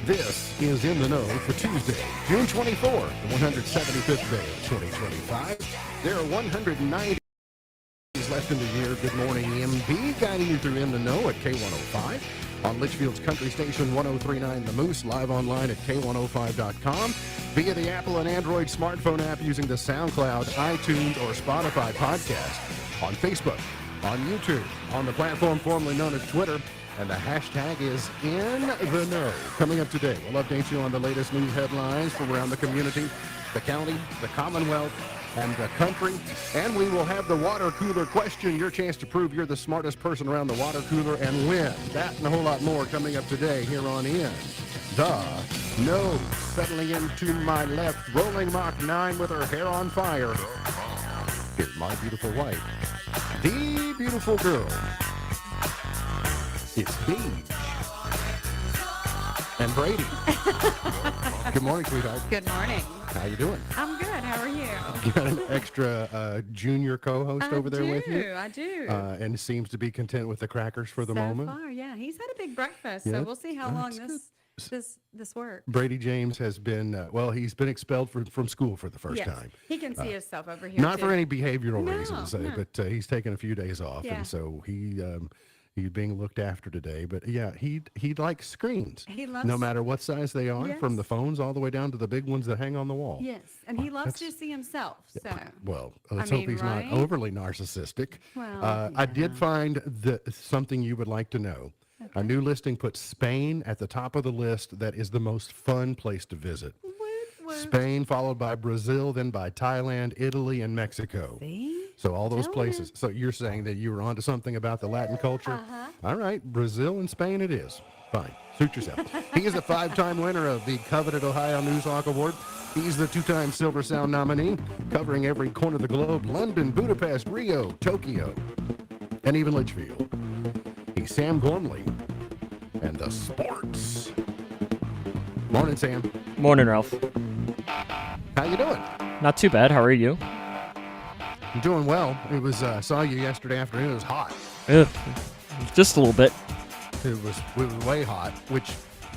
This is In the Know for Tuesday, June 24th, the 175th day of 2025. There are 190 days left in the year. Good morning, MB, guiding you through In the Know at K105. On Litchfield's Country Station 1039 The Moose, live online at K105.com, via the Apple and Android smartphone app using the SoundCloud, iTunes, or Spotify podcast, on Facebook, on YouTube, on the platform formerly known as Twitter, and the hashtag is In the Know. Coming up today, we'll update you on the latest news headlines from around the community, the county, the Commonwealth, and the country. And we will have the water cooler question, your chance to prove you're the smartest person around the water cooler and win. That and a whole lot more coming up today here on In the Know. Settling into my left, rolling Mach 9 with her hair on fire. Here's my beautiful wife, the beautiful girl. It's Beach and Brady. Good morning, sweetheart. Good morning. How you doing? I'm good. How are you? You got an extra junior co-host over there with you? I do. And seems to be content with the crackers for the moment. So far, yeah. He's had a big breakfast, Yeah. so we'll see how long this works. Brady James has been, he's been expelled from school for the first Yes. time. He can see himself over here. Not too. for any behavioral No, reasons, no. but he's taken a few days off, Yeah. and so he's being looked after today. But yeah, he likes screens. He loves. No matter what size they are, Yes. from the phones all the way down to the big ones that hang on the wall. Yes, and he loves to That's- see himself. So Well, let's I hope mean, he's right? not overly narcissistic. Well, I yeah. did find something you would like to know. A new listing puts Spain at the top of the list. That is the most fun place to visit. What? Spain, followed by Brazil, then by Thailand, Italy, and Mexico. See? So all those Tell places. So you're saying that you were onto something about the Latin culture? Uh-huh. All right, Brazil and Spain it is. Fine. Suit yourself. He is a 5-time winner of the coveted Ohio Newshawk Award. He's the 2-time Silver Sound nominee, covering every corner of the globe: London, Budapest, Rio, Tokyo, and even Litchfield. He's Sam Gormley and the sports. Morning, Sam. Morning, Ralph. How you doing? Not too bad. How are you? I'm doing well. It was saw you yesterday afternoon. It was hot. Ugh, just a little bit. It was way hot, which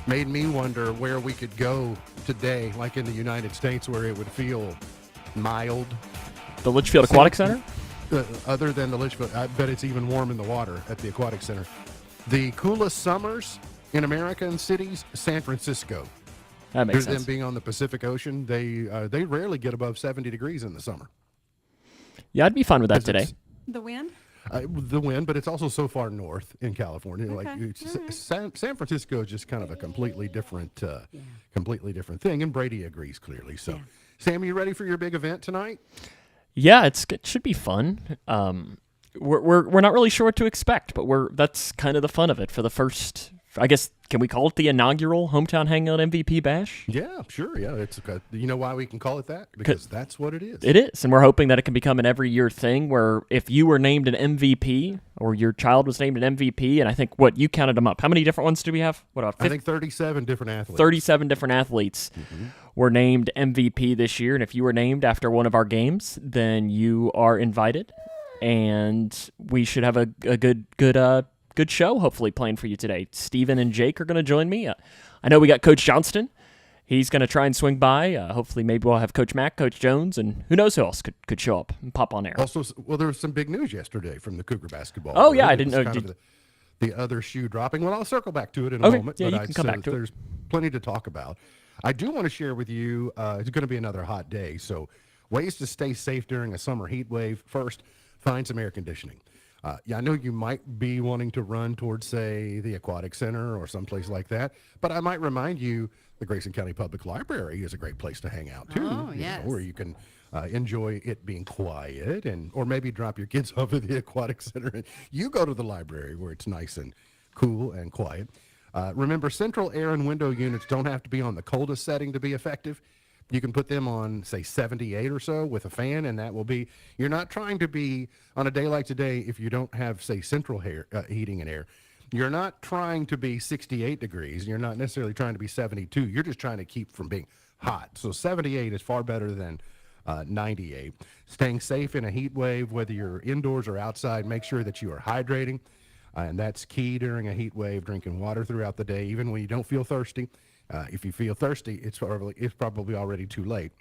made me wonder where we could go today, like in the United States, where it would feel mild. The Litchfield Aquatic Center? Other than the Litchfield, I bet it's even warm in the water at the Aquatic Center. The coolest summers in American cities, San Francisco. That makes Them sense. being on the Pacific Ocean, they rarely get above 70 degrees in the summer. Yeah, I'd be fine with that today. The wind? The wind, but it's also so far north in California. Okay, San Francisco is just kind of a completely different thing, and Brady agrees clearly. So, Yeah. Sam, you ready for your big event tonight? Yeah, it should be fun. We're not really sure what to expect, but that's kind of the fun of it for the first. I guess, can we call it the inaugural Hometown Hangout MVP Bash? Yeah, sure. Yeah, you know why we can call it that? Because that's what it is. It is, and we're hoping that it can become an every year thing where if you were named an MVP or your child was named an MVP, and I think you counted them up. How many different ones do we have? What about I think 37 different athletes. 37 different athletes were named MVP this year, and if you were named after one of our games, then you are invited, and we should have a good show hopefully playing for you today. Steven and Jake are going to join me. I know we got Coach Johnston. He's going to try and swing by. Hopefully maybe we'll have Coach Mack, Coach Jones, and who knows who else could show up and pop on air. Also, well, there was some big news yesterday from the Cougar basketball. Oh, yeah, It I didn't was know. kind of the other shoe dropping. Well, I'll circle back to it in a Okay, moment. yeah, but you can come back to it. There's plenty to talk about. I do want to share with you, it's going to be another hot day, so ways to stay safe during a summer heat wave. First, find some air conditioning. I know you might be wanting to run towards, say, the Aquatic Center or someplace like that, but I might remind you the Grayson County Public Library is a great place to hang out, too. Oh, yes. Where you can enjoy it being quiet, or maybe drop your kids off at the Aquatic Center and you go to the library where it's nice and cool and quiet. Remember, central air and window units don't have to be on the coldest setting to be effective. You can put them on, say, 78 or so with a fan, and that will be, you're not trying to be, on a day like today, if you don't have, say, central heating and air, you're not trying to be 68 degrees. You're not necessarily trying to be 72. You're just trying to keep from being hot. So 78 is far better than 98. Staying safe in a heat wave, whether you're indoors or outside, make sure that you are hydrating. And that's key during a heat wave, drinking water throughout the day, even when you don't feel thirsty. If you feel thirsty, it's probably already too late.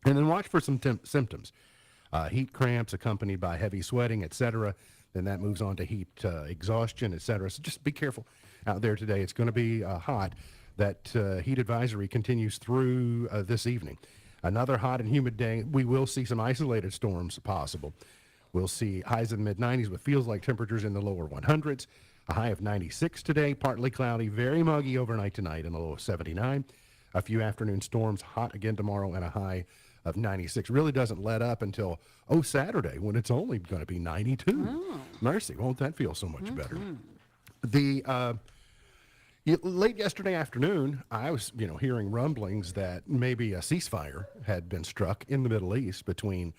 And then watch for some symptoms. Heat cramps accompanied by heavy sweating, etc. Then that moves on to heat exhaustion, etc. So just be careful out there today. It's going to be hot. That heat advisory continues through this evening. Another hot and humid day. We will see some isolated storms possible. We'll see highs in the mid-90s with feels like temperatures in the lower 100s. A high of 96 today, partly cloudy, very muggy overnight tonight in the low of 79. A few afternoon storms, hot again tomorrow, and a high of 96. Really doesn't let up until, Saturday, when it's only going to be 92. Mercy, won't that feel so much better? The late yesterday afternoon, I was, hearing rumblings that maybe a ceasefire had been struck in the Middle East between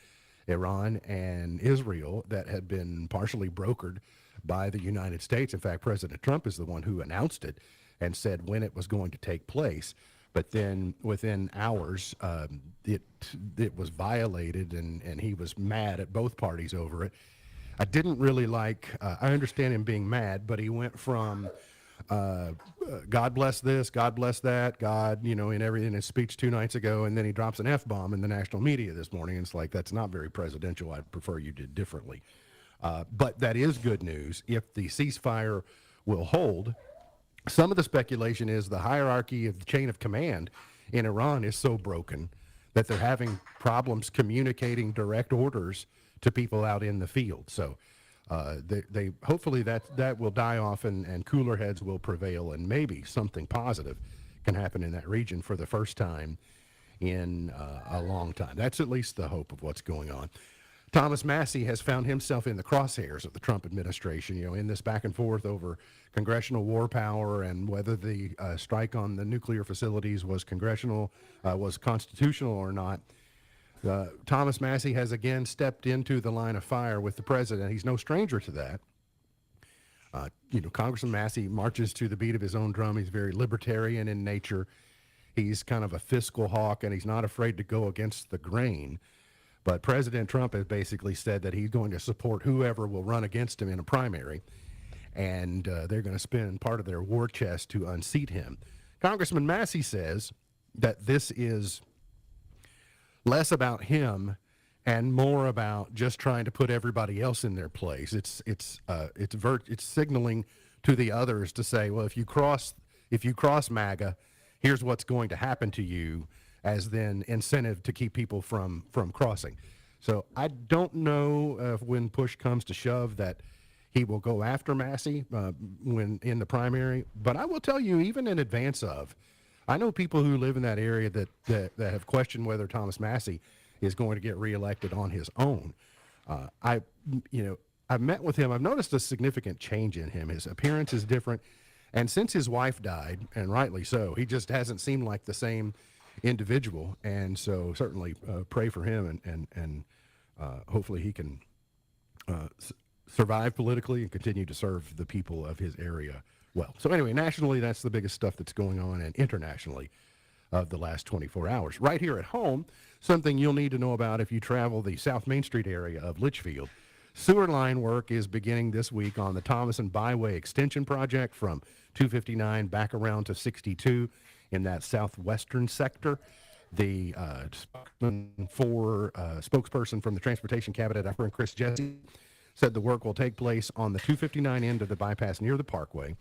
Iran and Israel that had been partially brokered by the United States. In fact, President Trump is the one who announced it and said when it was going to take place. But then within hours, it was violated, and he was mad at both parties over it. I didn't really like, I understand him being mad, but he went from God bless this, God bless that, God, in his speech 2 nights ago, and then he drops an F-bomb in the national media this morning. It's like, that's not very presidential. I'd prefer you did differently. But that is good news if the ceasefire will hold. Some of the speculation is the hierarchy of the chain of command in Iran is so broken that they're having problems communicating direct orders to people out in the field. So they hopefully that will die off and cooler heads will prevail, and maybe something positive can happen in that region for the first time in a long time. That's at least the hope of what's going on. Thomas Massie has found himself in the crosshairs of the Trump administration, in this back and forth over congressional war power and whether the strike on the nuclear facilities was constitutional or not. Thomas Massie has again stepped into the line of fire with the president. He's no stranger to that. Congressman Massie marches to the beat of his own drum. He's very libertarian in nature. He's kind of a fiscal hawk, and he's not afraid to go against the grain. But President Trump has basically said that he's going to support whoever will run against him in a primary, and they're going to spend part of their war chest to unseat him. Congressman Massie says that this is less about him and more about just trying to put everybody else in their place. It's signaling to the others to say, well, if you cross MAGA, here's what's going to happen to you, as then incentive to keep people from crossing. So I don't know if when push comes to shove that he will go after Massie when in the primary. But I will tell you, even in advance of, I know people who live in that area that have questioned whether Thomas Massie is going to get reelected on his own. I've met with him. I've noticed a significant change in him. His appearance is different. And since his wife died, and rightly so, he just hasn't seemed like the same individual. And so certainly pray for him and hopefully he can survive politically and continue to serve the people of his area well. So anyway, nationally, that's the biggest stuff that's going on, and internationally of the last 24 hours. Right here at home, something you'll need to know about if you travel the South Main Street area of Litchfield. Sewer line work is beginning this week on the Thomason Byway Extension Project from 259 back around to 62 in that southwestern sector. The spokesperson from the Transportation Cabinet, Chris Jesse, said the work will take place on the 259 end of the bypass near the Parkway.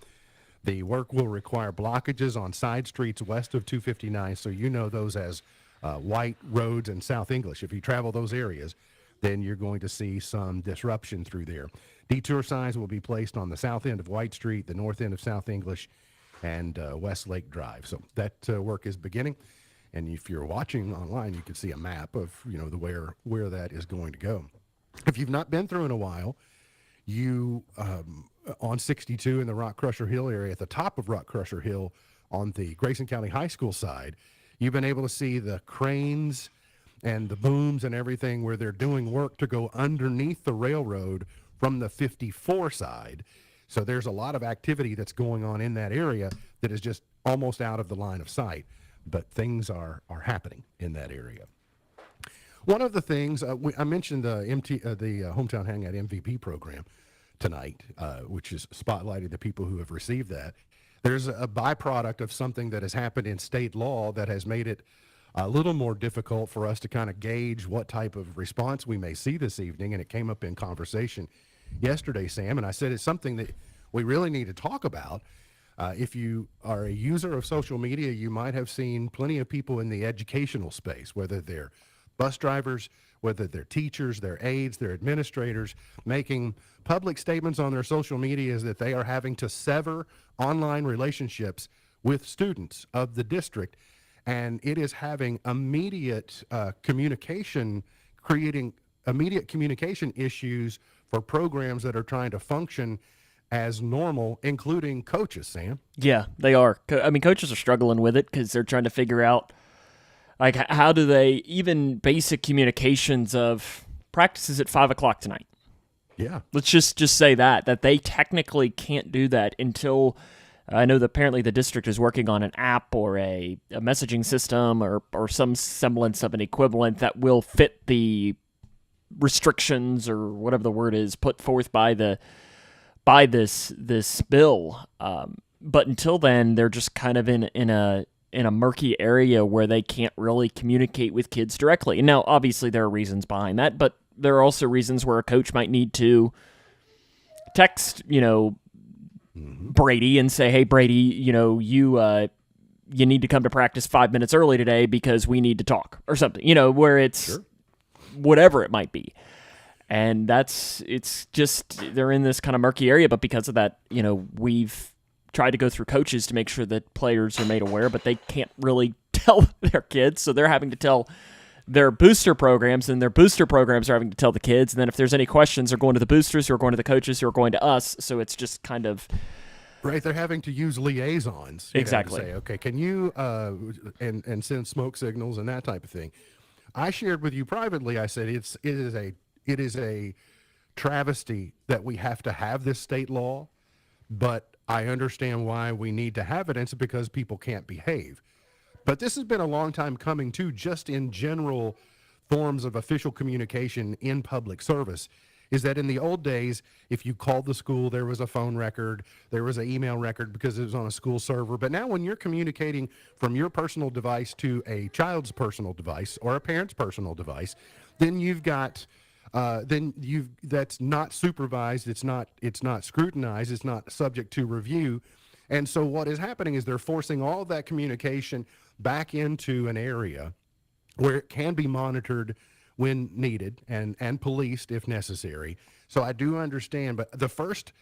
The work will require blockages on side streets west of 259, so you know those as White Roads and South English. If you travel those areas, then you're going to see some disruption through there. Detour signs will be placed on the south end of White Street, the north end of South English, and West Lake Drive. So that work is beginning. And if you're watching online, you can see a map of where that is going to go. If you've not been through in a while, you on 62 in the Rock Crusher Hill area, at the top of Rock Crusher Hill on the Grayson County High School side, you've been able to see the cranes and the booms and everything where they're doing work to go underneath the railroad from the 54 side. So there's a lot of activity that's going on in that area that is just almost out of the line of sight, but things are happening in that area. One of the things I mentioned the Hometown Hangout MVP program. tonight, which is spotlighting the people who have received that. There's a byproduct of something that has happened in state law that has made it a little more difficult for us to kind of gauge what type of response we may see this evening. And it came up in conversation yesterday, Sam, and I said it's something that we really need to talk about. If you are a user of social media, you might have seen plenty of people in the educational space, whether they're bus drivers, whether they're teachers, their aides, their administrators, making public statements on their social medias that they are having to sever online relationships with students of the district. And it is having immediate creating immediate communication issues for programs that are trying to function as normal, including coaches, Sam. Yeah, they are. I mean, coaches are struggling with it because they're trying to figure out, like, how do they, even basic communications of practices at 5 o'clock tonight. Yeah. Let's just say that they technically can't do that until, I know that apparently the district is working on an app or a messaging system or some semblance of an equivalent that will fit the restrictions or whatever the word is put forth by this bill. But until then, they're just kind of in a murky area where they can't really communicate with kids directly. And now, obviously, there are reasons behind that, but there are also reasons where a coach might need to text, Brady and say, "Hey, Brady, you need to come to practice 5 minutes early today because we need to talk," or something. Where it's Sure. whatever it might be. And it's just, they're in this kind of murky area, but because of that, we've tried to go through coaches to make sure that players are made aware, but they can't really tell their kids, so they're having to tell their booster programs, and their booster programs are having to tell the kids, and then if there's any questions, they're going to the boosters, who are going to the coaches, who are going to us, so it's just kind of... Right, they're having to use liaisons. Exactly. To say, okay, can you, and send smoke signals and that type of thing. I shared with you privately, I said it is a travesty that we have to have this state law, but I understand why we need to have it, and it's because people can't behave. But this has been a long time coming, too, just in general forms of official communication in public service, is that in the old days, if you called the school, there was a phone record, there was an email record because it was on a school server. But now when you're communicating from your personal device to a child's personal device or a parent's personal device, then you've got... that's not supervised, it's not scrutinized, it's not subject to review. And so what is happening is they're forcing all of that communication back into an area where it can be monitored when needed and policed if necessary. So I do understand, but the first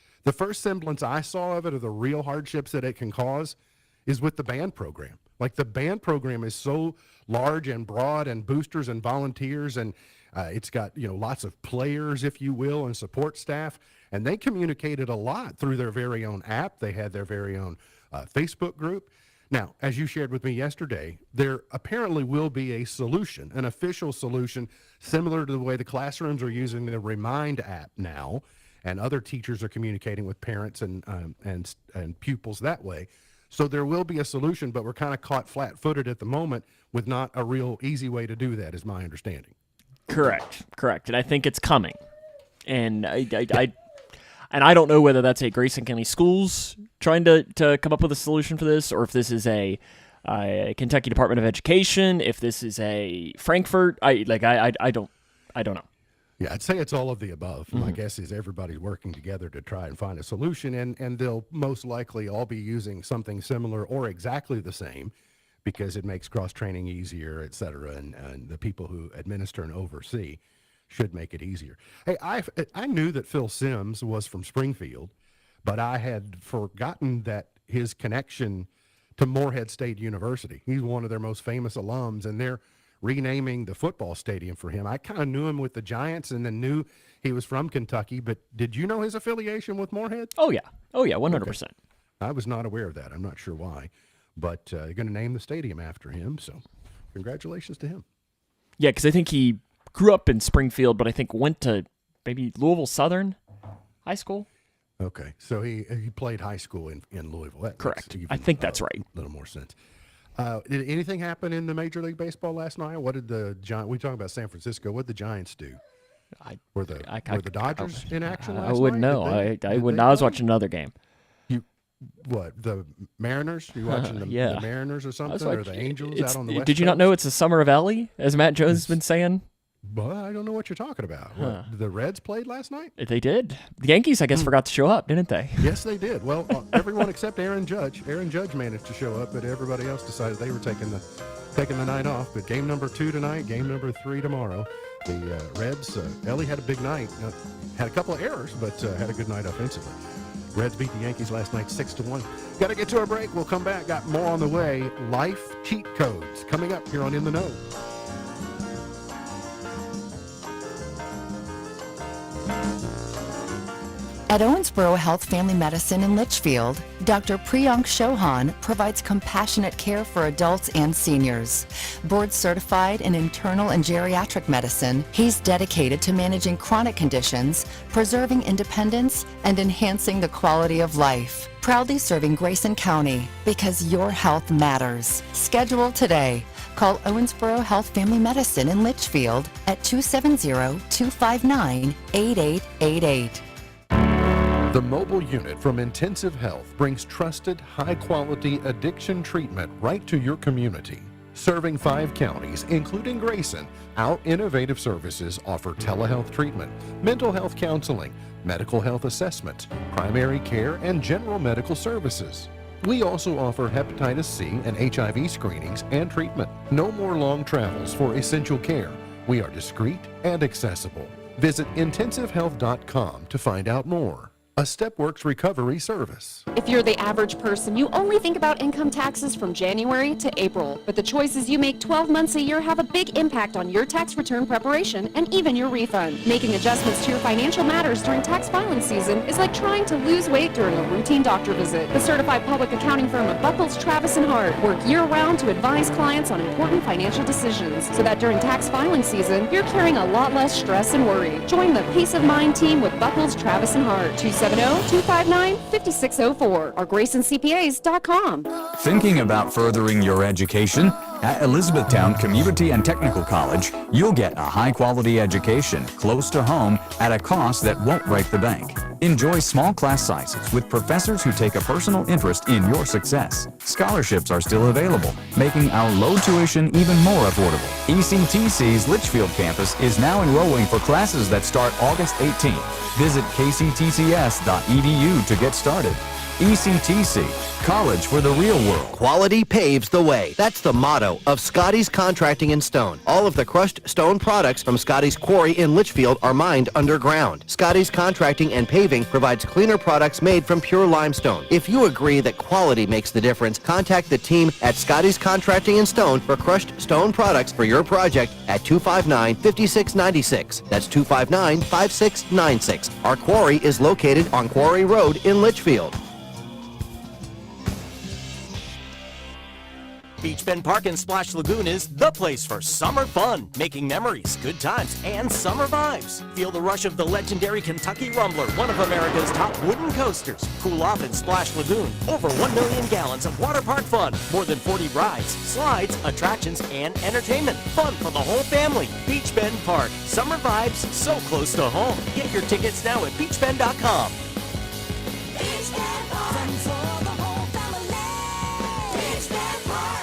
semblance I saw of it, of the real hardships that it can cause, is with the band program. Like, the band program is so large and broad, and boosters and volunteers, and it's got, lots of players, if you will, and support staff, and they communicated a lot through their very own app. They had their very own Facebook group. Now, as you shared with me yesterday, there apparently will be a solution, an official solution, similar to the way the classrooms are using the Remind app now, and other teachers are communicating with parents and pupils that way. So there will be a solution, but we're kind of caught flat-footed at the moment with not a real easy way to do that, is my understanding. Correct. And I think it's coming. And I don't know whether that's a Grayson County Schools trying to come up with a solution for this, or if this is a Kentucky Department of Education, if this is a Frankfurt. I don't know. Yeah, I'd say it's all of the above. My guess is everybody's working together to try and find a solution, and they'll most likely all be using something similar or exactly the same, because it makes cross-training easier, et cetera, and the people who administer and oversee should make it easier. Hey, I knew that Phil Simms was from Springfield, but I had forgotten that his connection to Morehead State University. He's one of their most famous alums, and they're renaming the football stadium for him. I kind of knew him with the Giants and then knew he was from Kentucky, but did you know his affiliation with Morehead? Oh, yeah, 100%. Okay. I was not aware of that. I'm not sure why, but they're going to name the stadium after him, so congratulations to him. Yeah, because I think he grew up in Springfield, but I think went to maybe Louisville Southern High School. Okay, so he played high school in Louisville. That Correct. makes even, I think that's right. A little more sense. Did anything happen in the Major League Baseball last night? What did the Giants? We talking about San Francisco. What did the Giants do? Were the Dodgers in action last I wouldn't night? know. Did I did wouldn't. they I was play? watching another game. What, the Mariners? You watching the Yeah. Mariners or I was something, or like, the Angels it's- out on the West Did you not Coast? know it's the summer of Ellie, as Matt Jones has been saying? But I don't know what you're talking about. What, the Reds played last night? They did. The Yankees, I guess, forgot to show up, didn't they? Yes, they did. Well, everyone except Aaron Judge. Aaron Judge managed to show up, but everybody else decided they were taking the night off. But game number 2 tonight, game number 3 tomorrow. The Reds, Ellie had a big night. Had a couple of errors, but had a good night offensively. Reds beat the Yankees last night 6-1. Got to get to a break. We'll come back. Got more on the way. Life cheat codes coming up here on In the Know. At Owensboro Health Family Medicine in Litchfield, Dr. Priyank Chauhan provides compassionate care for adults and seniors. Board certified in internal and geriatric medicine, he's dedicated to managing chronic conditions, preserving independence, and enhancing the quality of life. Proudly serving Grayson County because your health matters. Schedule today. Call Owensboro Health Family Medicine in Litchfield at 270-259-8888. The mobile unit from Intensive Health brings trusted, high-quality addiction treatment right to your community. Serving 5 counties, including Grayson, our innovative services offer telehealth treatment, mental health counseling, medical health assessments, primary care, and general medical services. We also offer hepatitis C and HIV screenings and treatment. No more long travels for essential care. We are discreet and accessible. Visit intensivehealth.com to find out more. A StepWorks recovery service. If you're the average person, you only think about income taxes from January to April. But the choices you make 12 months a year have a big impact on your tax return preparation and even your refund. Making adjustments to your financial matters during tax filing season is like trying to lose weight during a routine doctor visit. The certified public accounting firm of Buckles, Travis & Hart work year-round to advise clients on important financial decisions so that during tax filing season, you're carrying a lot less stress and worry. Join the Peace of Mind team with Buckles, Travis & Hart. 270-259-5604 or GraysonCPAs.com. Thinking about furthering your education? At Elizabethtown Community and Technical College, you'll get a high-quality education close to home at a cost that won't break the bank. Enjoy small class sizes with professors who take a personal interest in your success. Scholarships are still available, making our low tuition even more affordable. ECTC's Litchfield campus is now enrolling for classes that start August 18th. Visit kctcs.edu to get started. ECTC, college for the real world. Quality paves the way. That's the motto of Scotty's Contracting in Stone. All of the crushed stone products from Scotty's quarry in Litchfield are mined underground. Scotty's Contracting and Paving provides cleaner products made from pure limestone. If you agree that quality makes the difference, contact the team at Scotty's Contracting in Stone for crushed stone products for your project at 259-5696. That's 259-5696. Our quarry is located on Quarry Road in Litchfield. Beach Bend Park and Splash Lagoon is the place for summer fun, making memories, good times, and summer vibes. Feel the rush of the legendary Kentucky Rumbler, one of America's top wooden coasters. Cool off in Splash Lagoon. Over 1 million gallons of water park fun. More than 40 rides, slides, attractions, and entertainment. Fun for the whole family. Beach Bend Park. Summer vibes so close to home. Get your tickets now at beachbend.com. Beach Bend Park. Fun for the whole family. Beach Bend Park.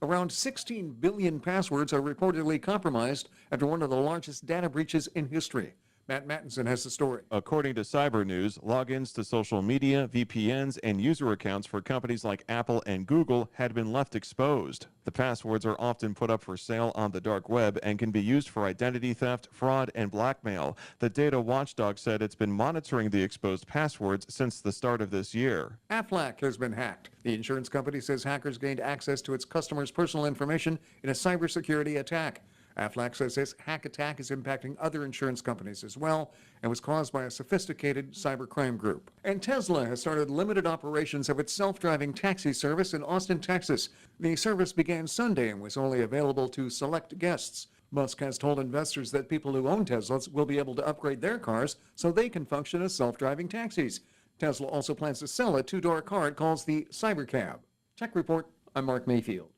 Around 16 billion passwords are reportedly compromised after one of the largest data breaches in history. Matt Mattinson has the story. According to Cyber News, logins to social media, VPNs, and user accounts for companies like Apple and Google had been left exposed. The passwords are often put up for sale on the dark web and can be used for identity theft, fraud, and blackmail. The data watchdog said it's been monitoring the exposed passwords since the start of this year. Aflac has been hacked. The insurance company says hackers gained access to its customers' personal information in a cybersecurity attack. Aflac says this hack attack is impacting other insurance companies as well and was caused by a sophisticated cybercrime group. And Tesla has started limited operations of its self-driving taxi service in Austin, Texas. The service began Sunday and was only available to select guests. Musk has told investors that people who own Teslas will be able to upgrade their cars so they can function as self-driving taxis. Tesla also plans to sell a two-door car it calls the Cybercab. Tech Report, I'm Mark Mayfield.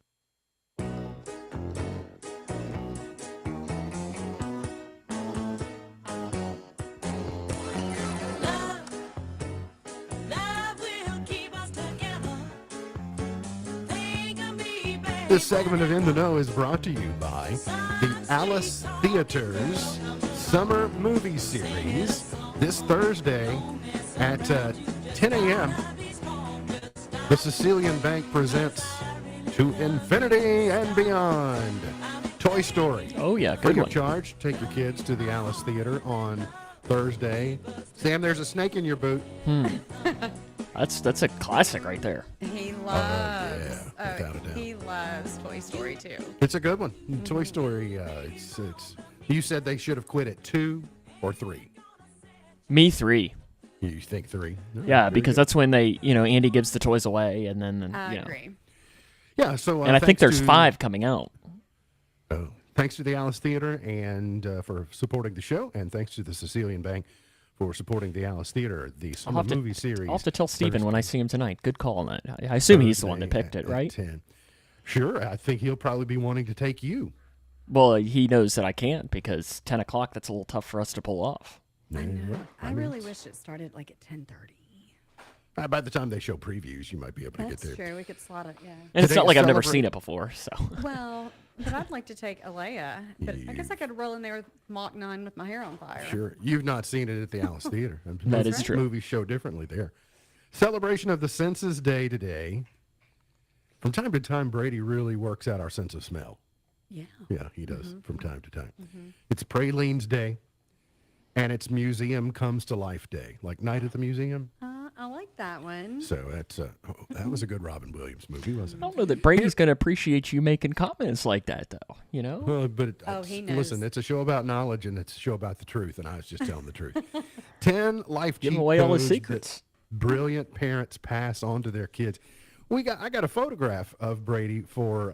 This segment of In the Know is brought to you by the Alice Theaters Summer Movie Series. This Thursday at 10 a.m., the Sicilian Bank presents To Infinity and Beyond, Toy Story. Oh, yeah, Free good of one. charge. Take your kids to the Alice Theater on Thursday. Sam, there's a snake in your boot. That's a classic right there. He loves. yeah, without a doubt. He loves Toy Story too. It's a good one. Toy Story. It's. You said they should have quit at 2 or 3. Me 3. You think 3? No, Yeah, very because good. that's when they, Andy gives the toys away, and then, I agree. Yeah. So. And I think thanks there's to- 5 coming out. Oh, thanks to the Alice Theater and for supporting the show, and thanks to the Sicilian Bank for supporting the Alice Theater, the summer movie series. I'll have to tell Steven when I see him tonight. Good call on that. I assume he's the one that Thursday picked it, at right? 10. Sure. I think he'll probably be wanting to take you. Well, he knows that I can't because 10 o'clock, that's a little tough for us to pull off. I know. I really wish it started like at 10:30. By the time they show previews, you might be able to That's get there. true. We could slot it. Yeah. And it's Today not like I've never celebrate- seen it before, so. Well, but I'd like to take Alea. But I guess I could roll in there with Mach 9 with my hair on fire. Sure. You've not seen it at the Alice Theater. That is true. Movies show differently there. Celebration of the Senses Day today. From time to time, Brady really works out our sense of smell. Yeah. Yeah, he does from time to time. It's Pralines Day, and it's Museum Comes to Life Day, like Night at the Museum. I like that one. So that's that was a good Robin Williams movie, wasn't I it? don't know that Brady's going to appreciate you making comments like that, though, But he listen, knows. it's a show about knowledge and it's a show about the truth, and I was just telling the truth. 10 life Giving cheat away all his codes that secrets. brilliant parents pass on to their kids. I got a photograph of Brady for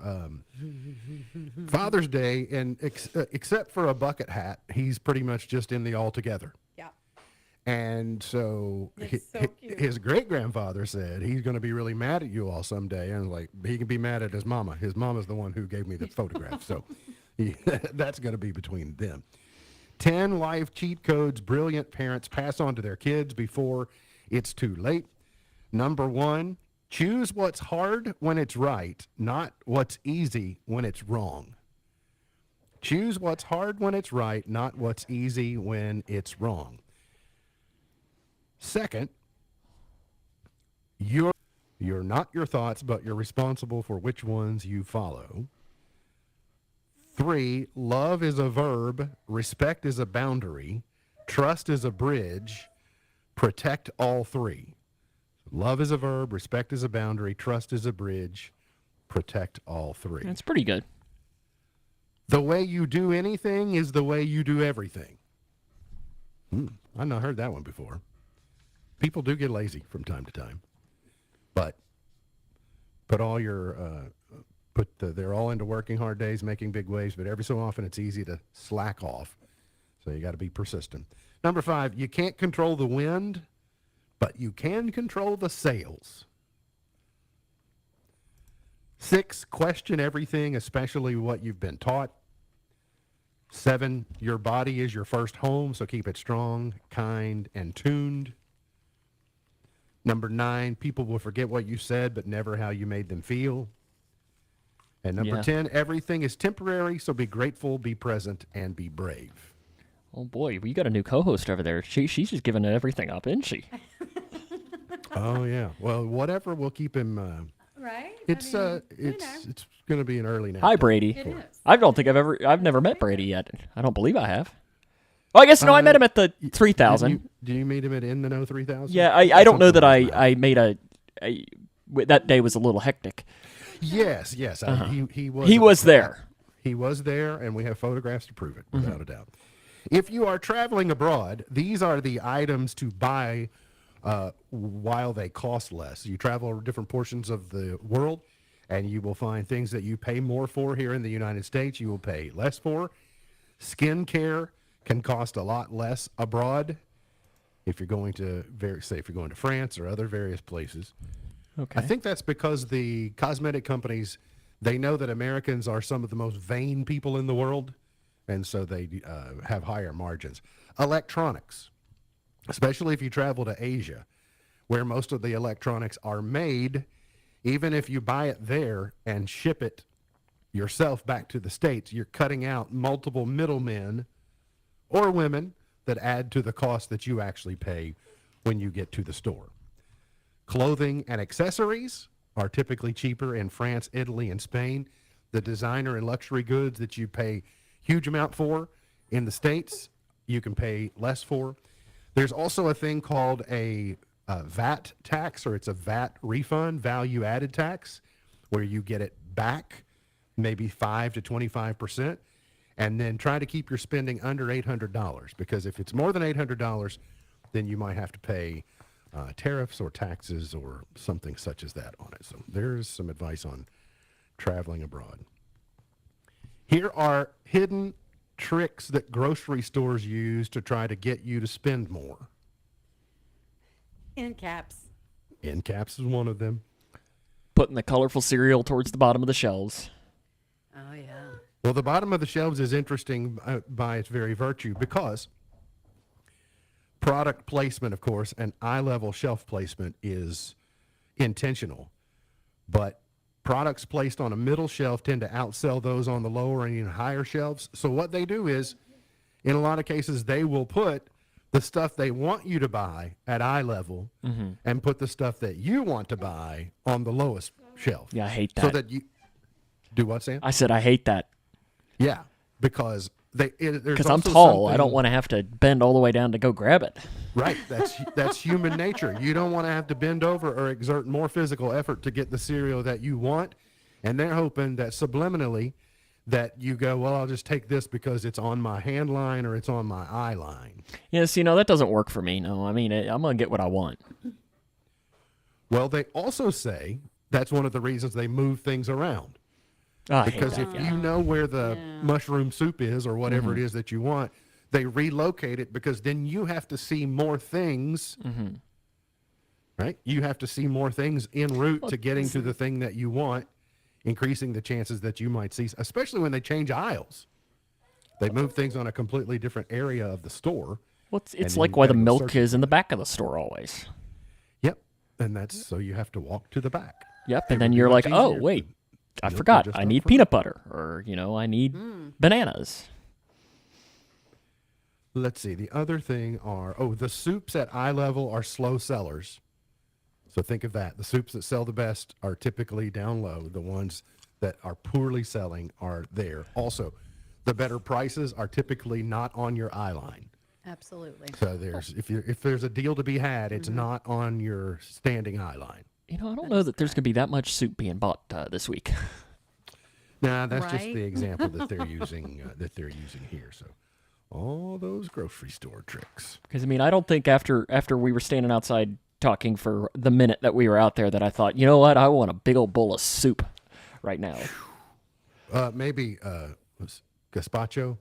Father's Day, and except for a bucket hat, he's pretty much just in the all together. Yeah. And so, It's so cute. his great grandfather said he's going to be really mad at you all someday, and like he can be mad at his mama. His mama's the one who gave me the photograph, so that's going to be between them. 10 life cheat codes brilliant parents pass on to their kids before it's too late. Number 1. Choose what's hard when it's right, not what's easy when it's wrong. Choose what's hard when it's right, not what's easy when it's wrong. Second, you're not your thoughts, but you're responsible for which ones you follow. 3, love is a verb, respect is a boundary, trust is a bridge, protect all 3. Love is a verb, respect is a boundary, trust is a bridge, protect all 3. That's pretty good. The way you do anything is the way you do everything. I've not heard that one before. People do get lazy from time to time, but put all your they're all into working hard days, making big waves, but every so often it's easy to slack off. So you got to be persistent. Number 5, you can't control the wind, but you can control the sails. 6, question everything, especially what you've been taught. 7, your body is your first home, so keep it strong, kind, and tuned. Number 9, people will forget what you said, but never how you made them feel. And number Yeah. 10, everything is temporary, so be grateful, be present, and be brave. Oh, boy, you got a new co-host over there. She's just giving everything up, isn't she? Oh, yeah. Well, whatever will keep him... Right? It's going to be an early nap. Hi, day. Brady. It is. I don't think I've never met Brady yet. I don't believe I have. Oh, I guess, no, I met him at the 3000. Did you meet him at In the Know 3000? Yeah, I don't know that Something like I made that day was a little hectic. Yes. He was. He was there. He was there, and we have photographs to prove it, without a doubt. If you are traveling abroad, these are the items to buy while they cost less. You travel to different portions of the world, and you will find things that you pay more for here in the United States, you will pay less for. Skin care can cost a lot less abroad if you're going to, if you're going to France or other various places. Okay. I think that's because the cosmetic companies, they know that Americans are some of the most vain people in the world, and so they have higher margins. Electronics, especially if you travel to Asia, where most of the electronics are made, even if you buy it there and ship it yourself back to the States, you're cutting out multiple middlemen or women that add to the cost that you actually pay when you get to the store. Clothing and accessories are typically cheaper in France, Italy, and Spain. The designer and luxury goods that you pay huge amount for in the States, you can pay less for. There's also a thing called a VAT tax, or it's a VAT refund, value added tax, where you get it back, maybe 5 to 25%, and then try to keep your spending under $800, because if it's more than $800, then you might have to pay tariffs or taxes or something such as that on it. So there's some advice on traveling abroad. Here are hidden tricks that grocery stores use to try to get you to spend more. In caps. End caps is one of them. Putting the colorful cereal towards the bottom of the shelves. Oh, yeah. Well, the bottom of the shelves is interesting by its very virtue, because product placement, of course, and eye-level shelf placement is intentional. But products placed on a middle shelf tend to outsell those on the lower and even higher shelves. So what they do is, in a lot of cases, they will put the stuff they want you to buy at eye level and put the stuff that you want to buy on the lowest shelf. Yeah, I hate that. So that you do what, Sam? I said I hate that. Yeah, because because I'm tall. I don't want to have to bend all the way down to go grab it. Right, that's human nature. You don't want to have to bend over or exert more physical effort to get the cereal that you want, and they're hoping that subliminally that you go, well, I'll just take this because it's on my hand line or it's on my eye line. Yes, that doesn't work for me. No, I mean, I'm going to get what I want. Well, they also say that's one of the reasons they move things around. I hate Because that, if yeah. you know where the mushroom soup is or whatever it is that you want, they relocate it, because then you have to see more things, right? You have to see more things en route to getting to the thing that you want, increasing the chances that you might see, especially when they change aisles. They move things on a completely different area of the store. Well, it's then like you why the gotta go milk searching is in for the back of the store always. Yep, and that's so you have to walk to the back. Yep, It and then would be you're much like, oh, easier wait, I milk forgot. just I up need front. peanut butter, or, I need bananas. Let's see. The other thing are, the soups at eye level are slow sellers. So think of that. The soups that sell the best are typically down low. The ones that are poorly selling are there. Also, the better prices are typically not on your eye line. Absolutely. So if there's a deal to be had, it's not on your standing eye line. I don't know that there's going to be that much soup being bought this week. Nah, that's just Right? the example that they're using here. So all those grocery store tricks. Because, I don't think after we were standing outside talking for the minute that we were out there that I thought, you know what, I want a big old bowl of soup right now. Maybe gazpacho.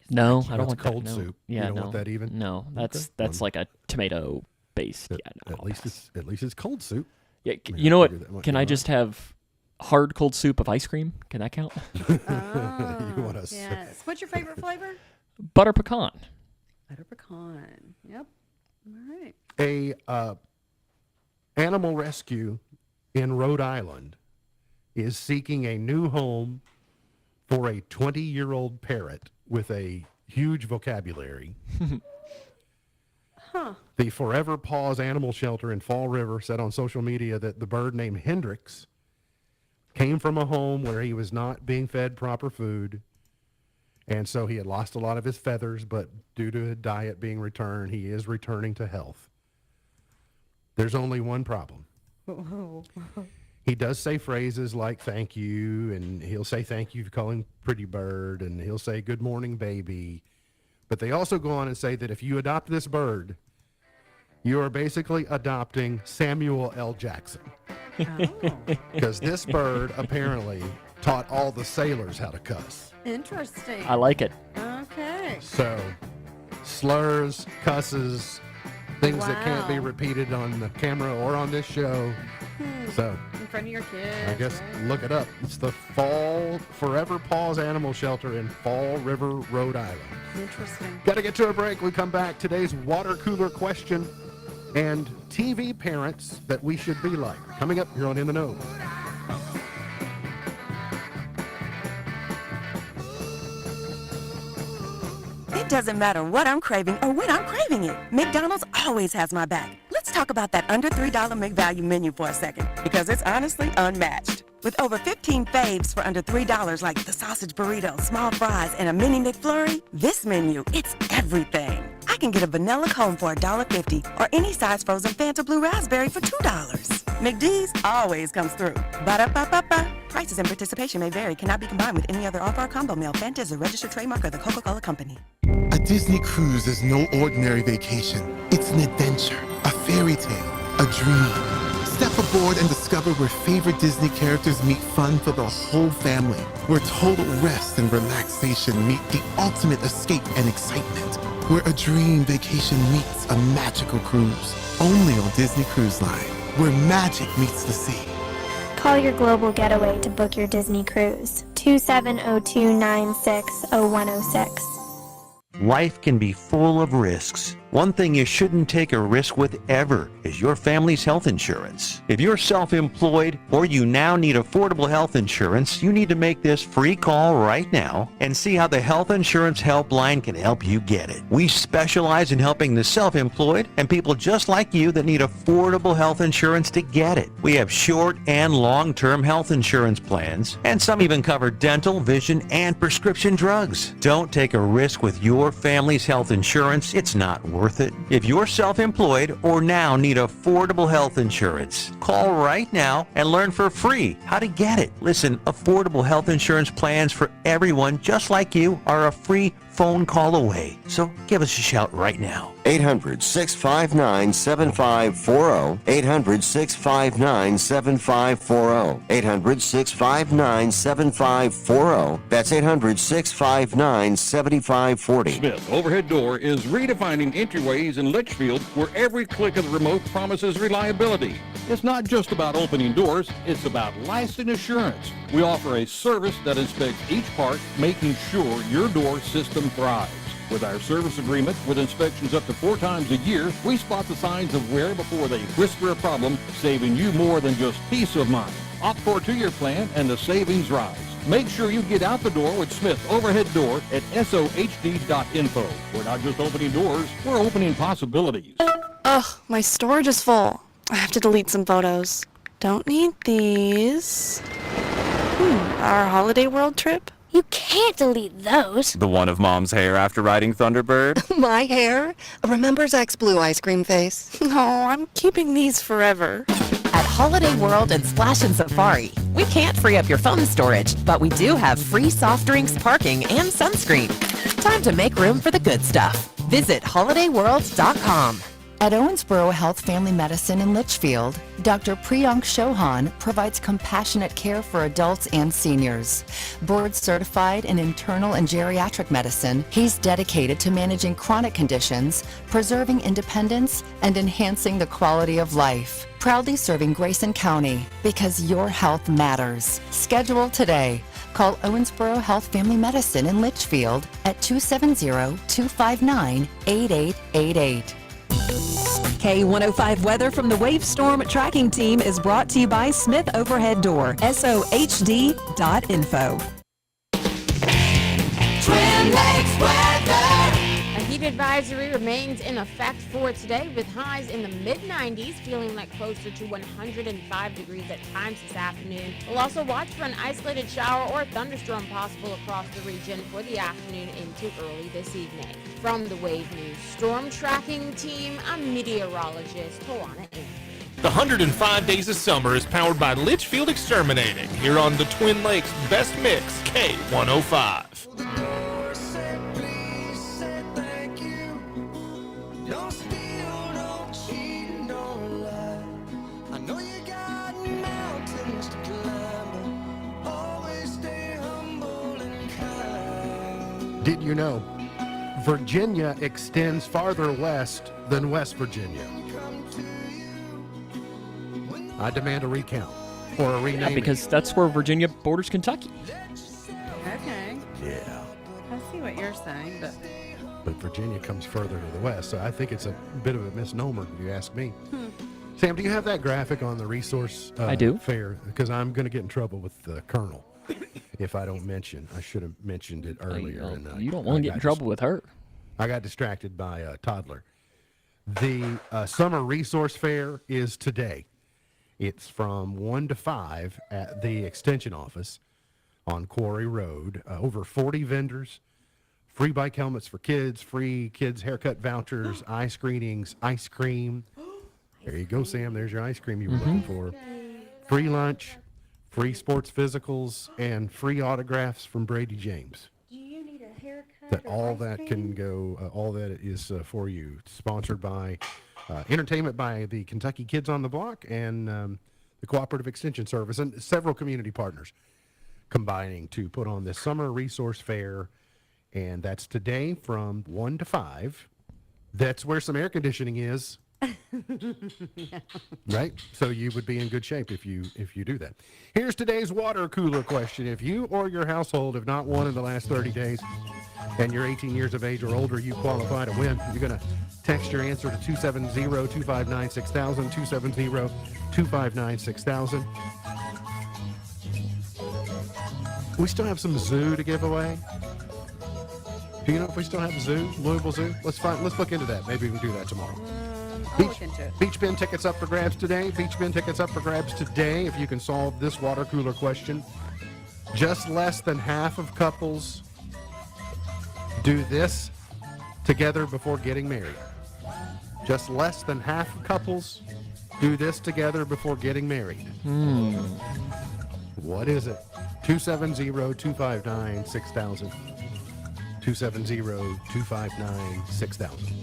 No, That's I don't want cold that. No. soup. Yeah, You don't no. want that even? No, that's Okay. like a tomato based. Yeah, no. At least it's cold soup. Yeah, I you know figure that what? might Can be I right. just have hard cold soup of ice cream? Can that count? You want us? Yes. What's your favorite flavor? Butter pecan. Butter pecan. Yep. All right. A animal rescue in Rhode Island is seeking a new home for a 20-year-old parrot with a huge vocabulary. The Forever Paws Animal Shelter in Fall River said on social media that the bird named Hendrix came from a home where he was not being fed proper food, and so he had lost a lot of his feathers, but due to a diet being returned, he is returning to health. There's only one problem. He does say phrases like thank you, and he'll say thank you for calling pretty bird, and he'll say good morning, baby. But they also go on and say that if you adopt this bird, you are basically adopting Samuel L. Jackson. Because this bird apparently taught all the sailors how to cuss. Interesting. I like it. Okay. So, slurs, cusses, things that can't be Wow. repeated on the camera or on this show. So, In front of your kids. I guess right? look it up. It's the Forever Paws Animal Shelter in Fall River, Rhode Island. Interesting. Got to get to a break. We come back. Today's water cooler question and TV parents that we should be like. Coming up here on In the Know. It doesn't matter what I'm craving or when I'm craving it. McDonald's always has my back. Let's talk about that under $3 McValue menu for a second, because it's honestly unmatched. With over 15 faves for under $3, like the sausage burrito, small fries, and a mini McFlurry, this menu, it's everything. I can get a vanilla cone for $1.50 or any size frozen Fanta Blue Raspberry for $2. McD's always comes through. Ba-da-ba-ba-ba. Prices and participation may vary. Cannot be combined with any other offer or combo meal. Fanta is a registered trademark of the Coca-Cola Company. A Disney cruise is no ordinary vacation. It's an adventure, a fairy tale, a dream. Step aboard and discover where favorite Disney characters meet fun for the whole family. Where total rest and relaxation meet the ultimate escape and excitement. Where a dream vacation meets a magical cruise. Only on Disney Cruise Line, where magic meets the sea. Call your global getaway to book your Disney cruise. 2702960106. Life can be full of risks. One thing you shouldn't take a risk with ever is your family's health insurance. If you're self-employed or you now need affordable health insurance, you need to make this free call right now and see how the Health Insurance Helpline can help you get it. We specialize in helping the self-employed and people just like you that need affordable health insurance to get it. We have short and long-term health insurance plans, and some even cover dental, vision, and prescription drugs. Don't take a risk with your family's health insurance. It's not worth it. If you're self-employed or now need affordable health insurance, call right now and learn for free how to get it. Listen, affordable health insurance plans for everyone just like you are a free phone call away. So give us a shout right now. 800-659-7540. 800-659-7540. 800-659-7540. That's 800-659-7540. Smith Overhead Door is redefining entryways in Litchfield, where every click of the remote promises reliability. It's not just about opening doors, it's about lasting assurance. We offer a service that inspects each part, making sure your door system thrives. With our service agreement, with inspections up to 4 times a year, we spot the signs of wear before they whisper a problem, saving you more than just peace of mind. Opt for a 2-year plan and the savings rise. Make sure you get out the door with Smith Overhead Door at sohd.info. We're not just opening doors, we're opening possibilities. Ugh, my storage is full. I have to delete some photos. Don't need these. Our Holiday World trip? You can't delete those. The one of Mom's hair after riding Thunderbird? My hair? Remember Zach's blue ice cream face? No, I'm keeping these forever. At Holiday World and Splash and Safari, we can't free up your phone storage, but we do have free soft drinks, parking, and sunscreen. Time to make room for the good stuff. Visit holidayworld.com. At Owensboro Health Family Medicine in Litchfield, Dr. Priyank Chauhan provides compassionate care for adults and seniors. Board certified in internal and geriatric medicine, he's dedicated to managing chronic conditions, preserving independence, and enhancing the quality of life. Proudly serving Grayson County, because your health matters. Schedule today. Call Owensboro Health Family Medicine in Litchfield at 270-259-8888. K105 weather from the Wave Storm Tracking Team is brought to you by Smith Overhead Door, sohd.info. Twin Lakes weather. A heat advisory remains in effect for today, with highs in the mid-90s, feeling like closer to 105 degrees at times this afternoon. We'll also watch for an isolated shower or thunderstorm possible across the region for the afternoon into early this evening. From the Wave News Storm Tracking Team, I'm meteorologist Tawana Anthony. The 105 Days of Summer is powered by Litchfield Exterminating, here on the Twin Lakes Best Mix, K105. Did you know Virginia extends farther west than West Virginia? I demand a recount or a renaming. Yeah, because that's where Virginia borders Kentucky. Okay. Yeah. I see what you're saying, But Virginia comes further to the west, so I think it's a bit of a misnomer if you ask me. Sam, do you have that graphic on the resource I do. fair? Because I'm going to get in trouble with the Colonel if I don't mention. I should have mentioned it earlier. You don't want to get in trouble with her. I got distracted by a toddler. The Summer Resource Fair is today. It's from 1 to 5 at the Extension office on Quarry Road. Over 40 vendors, free bike helmets for kids, free kids haircut vouchers, eye screenings, ice cream. There you go, Sam. There's your ice cream you were looking for. Free lunch, free sports physicals, and free autographs from Brady James. Do you need a haircut? That or all ice that cream? can go, all that is for you. Sponsored by entertainment by the Kentucky Kids on the Block and the Cooperative Extension Service and several community partners combining to put on this Summer Resource Fair. And that's today from 1 to 5. That's where some air conditioning is. Yeah. Right? So you would be in good shape if you do that. Here's today's water cooler question. If you or your household have not won in the last 30 days and you're 18 years of age or older, you qualify to win. You're going to text your answer to 270-259-6000, 270-259-6000. We still have some zoo to give away. Do you know if we still have zoo, Louisville Zoo? Let's look into that. Maybe we can do that tomorrow. I'll look into it. Beach Bin tickets up for grabs today. Beach Bin tickets up for grabs today. If you can solve this water cooler question, just less than half of couples do this together before getting married. Just less than half of couples do this together before getting married. What is it? 270-259-6000. 270-259-6000.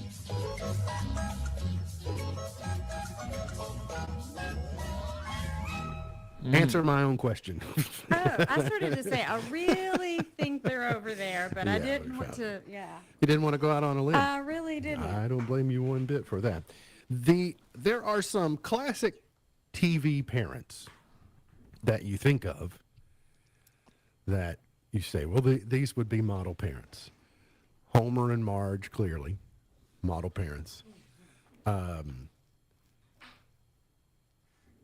Answer my own question. I started to say, I really think they're over there, but I Yeah, didn't want to, yeah. You didn't want to go out on a limb. I really didn't. I don't blame you one bit for that. There are some classic TV parents that you think of that you say, well, these would be model parents. Homer and Marge, clearly, model parents.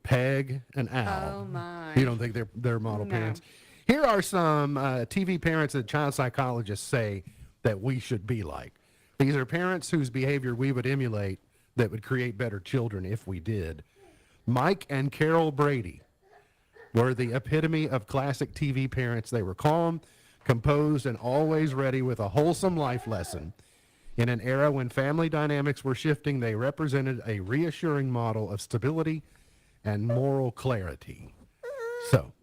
Peg and Al. Oh, my. You don't think they're model No. parents? Here are some TV parents that child psychologists say that we should be like. These are parents whose behavior we would emulate that would create better children if we did. Mike and Carol Brady were the epitome of classic TV parents. They were calm, composed, and always ready with a wholesome life lesson. In an era when family dynamics were shifting, they represented a reassuring model of stability and moral clarity. So,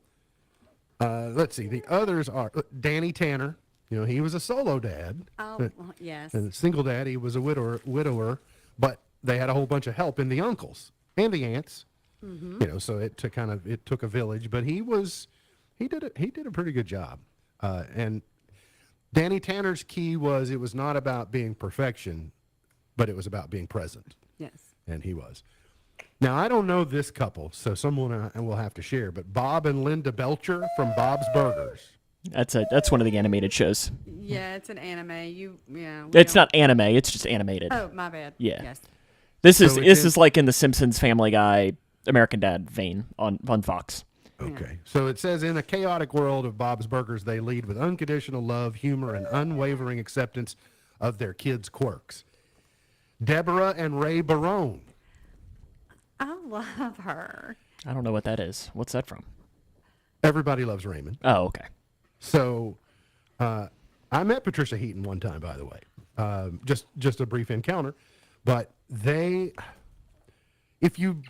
let's see. The others are Danny Tanner. You know, he was a solo dad. Oh, well, yes. And a single dad. He was a widower, but they had a whole bunch of help in the uncles and the aunts. Mm-hmm. You know, so it took a village, but he did a pretty good job. And Danny Tanner's key was it was not about being perfection, but it was about being present. Yes. And he was. Now, I don't know this couple, so someone will have to share, but Bob and Linda Belcher from Bob's Burgers. That's one of the animated shows. Yeah, it's an anime. It's not anime, it's just animated. Oh, my bad. Yeah. Yes. This is like in the Simpsons, Family Guy, American Dad vein on Fox. Okay. So it says, in a chaotic world of Bob's Burgers, they lead with unconditional love, humor, and unwavering acceptance of their kids' quirks. Deborah and Ray Barone. I love her. I don't know what that is. What's that from? Everybody Loves Raymond. Oh, okay. So I met Patricia Heaton one time, by the way. Just a brief encounter. But if you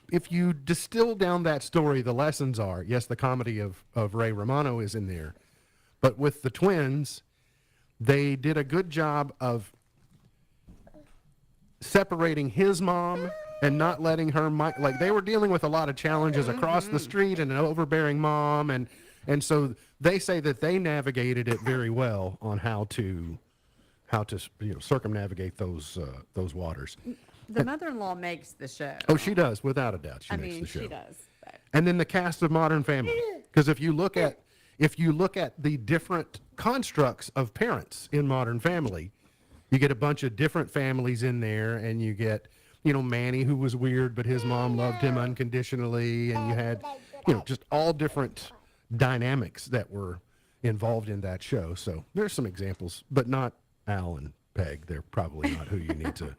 distill down that story, the lessons are, yes, the comedy of Ray Romano is in there. But with the twins, they did a good job of separating his mom and not letting her, like they were dealing with a lot of challenges across the street and an overbearing mom. And so they say that they navigated it very well on how to circumnavigate those waters. The mother-in-law makes the show. Oh, she does, without a doubt. She makes the show. She does. But... And then the cast of Modern Family, because if you look at the different constructs of parents in Modern Family, you get a bunch of different families in there, and you get, Manny, who was weird, but his mom loved him unconditionally, and you had, just all different dynamics that were involved in that show. So there's some examples, but not Al and Peg. They're probably not who you need to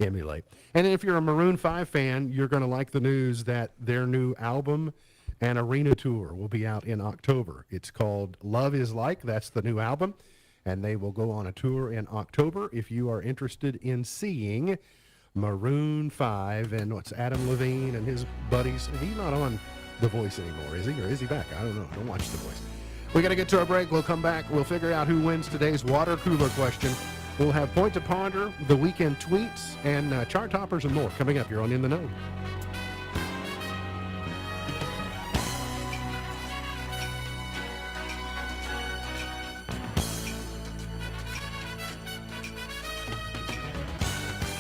emulate. And if you're a Maroon 5 fan, you're going to like the news that their new album and arena tour will be out in October. It's called Love Is Like. That's the new album. And they will go on a tour in October. If you are interested in seeing Maroon 5 and what's Adam Levine and his buddies, he's not on The Voice anymore, is he? Or is he back? I don't know. I don't watch The Voice. We got to get to our break. We'll come back. We'll figure out who wins today's water cooler question. We'll have Point to Ponder, the weekend tweets, and chart toppers and more coming up here on In the Know.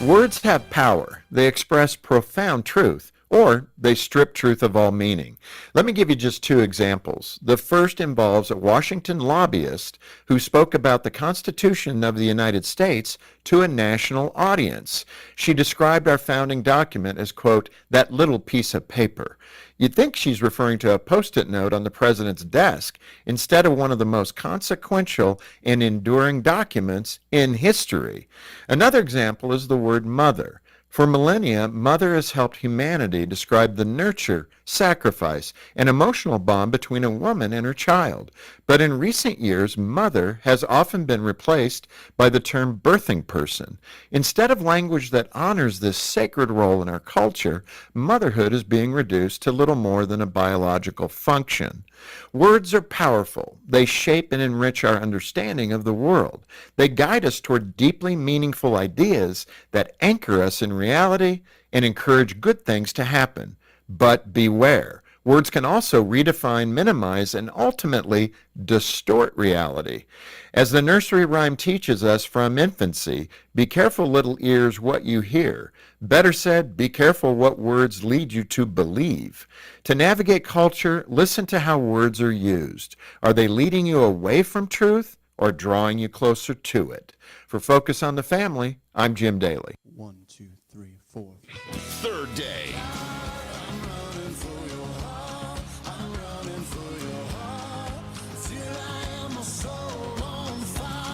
Words have power. They express profound truth, or they strip truth of all meaning. Let me give you just two examples. The first involves a Washington lobbyist who spoke about the Constitution of the United States to a national audience. She described our founding document as, quote, that little piece of paper. You'd think she's referring to a Post-it note on the president's desk instead of one of the most consequential and enduring documents in history. Another example is the word mother. For millennia, mother has helped humanity describe the nurture, sacrifice, and emotional bond between a woman and her child. But in recent years, mother has often been replaced by the term birthing person. Instead of language that honors this sacred role in our culture, motherhood is being reduced to little more than a biological function. Words are powerful. They shape and enrich our understanding of the world. They guide us toward deeply meaningful ideas that anchor us in reality and encourage good things to happen. But beware. Words can also redefine, minimize, and ultimately distort reality. As the nursery rhyme teaches us from infancy, be careful, little ears, what you hear. Better said, be careful what words lead you to believe. To navigate culture, listen to how words are used. Are they leading you away from truth or drawing you closer to it? For Focus on the Family, I'm Jim Daly. 1, 2, 3, 4. Third day.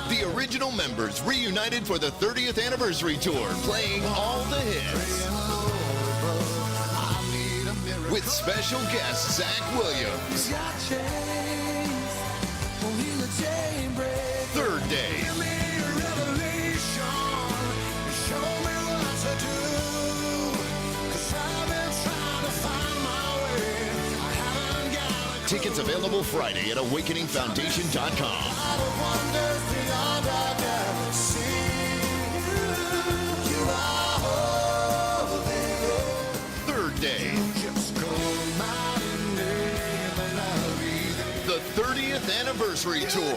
The original members reunited for the 30th anniversary tour, playing all the hits. With special guest Zach Williams. Third day. Tickets available Friday at awakeningfoundation.com. Third day. The 30th anniversary tour.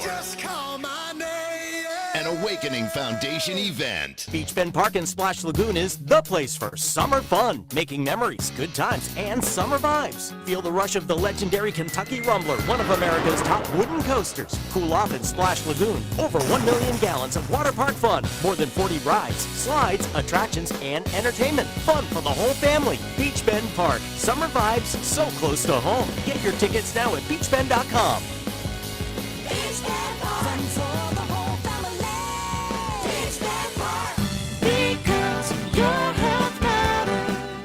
An Awakening Foundation event. Beach Bend Park in Splash Lagoon is the place for summer fun, making memories, good times, and summer vibes. Feel the rush of the legendary Kentucky Rumbler, one of America's top wooden coasters. Cool off in Splash Lagoon. Over 1 million gallons of water park fun. More than 40 rides, slides, attractions, and entertainment. Fun for the whole family. Beach Bend Park. Summer vibes so close to home. Get your tickets now at beachbend.com.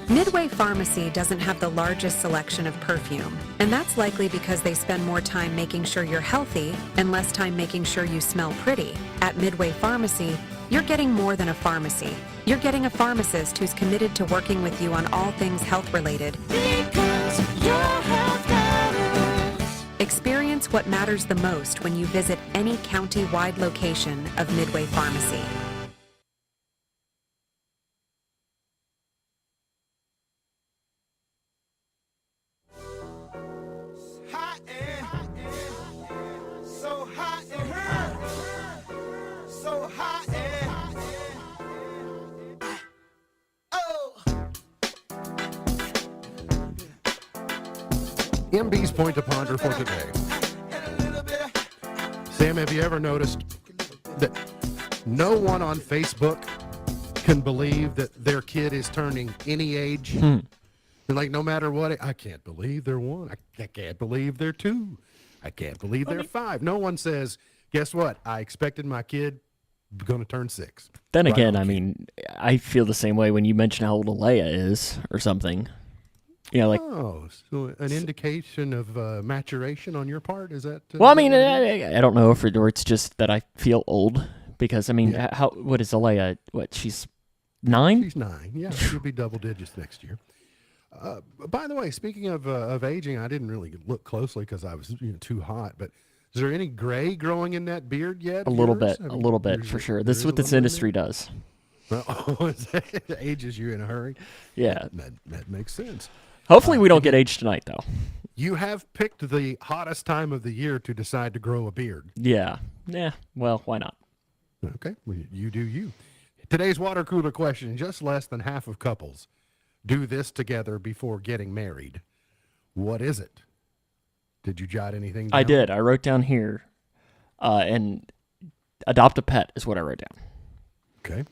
Midway Pharmacy doesn't have the largest selection of perfume, and that's likely because they spend more time making sure you're healthy and less time making sure you smell pretty. At Midway Pharmacy, you're getting more than a pharmacy. You're getting a pharmacist who's committed to working with you on all things health-related. Because your health matters. Experience what matters the most when you visit any county-wide location of Midway Pharmacy. MB's Point to Ponder for today. Sam, have you ever noticed that no one on Facebook can believe that their kid is turning any age? They're like, no matter what, I can't believe they're 1. I can't believe they're 2. I can't believe they're 5. No one says, guess what? I expected my kid going to turn 6. Then Right again, on I cue. mean, I feel the same way when you mention how old Alea is or something. You know, like, Oh, so an indication of maturation on your part? Is that? well, I mean, I don't know if it's just that I feel old because, I mean, what is Alea? What, she's 9? She's 9. Yeah, she'll be double digits next year. By the way, speaking of aging, I didn't really look closely because I was too hot. But is there any gray growing in that beard yet? A little yours? bit, I a mean, little bit there's for a- sure. there This is is a what this little in there? industry does. Well, it ages you in a hurry. Yeah. That makes sense. Hopefully, we don't get aged tonight, though. You have picked the hottest time of the year to decide to grow a beard. Yeah. Yeah. Well, why not? Okay, well, you do you. Today's water cooler question: just less than half of couples do this together before getting married. What is it? Did you jot anything down? I did. I wrote down here, and adopt a pet is what I wrote down. Okay.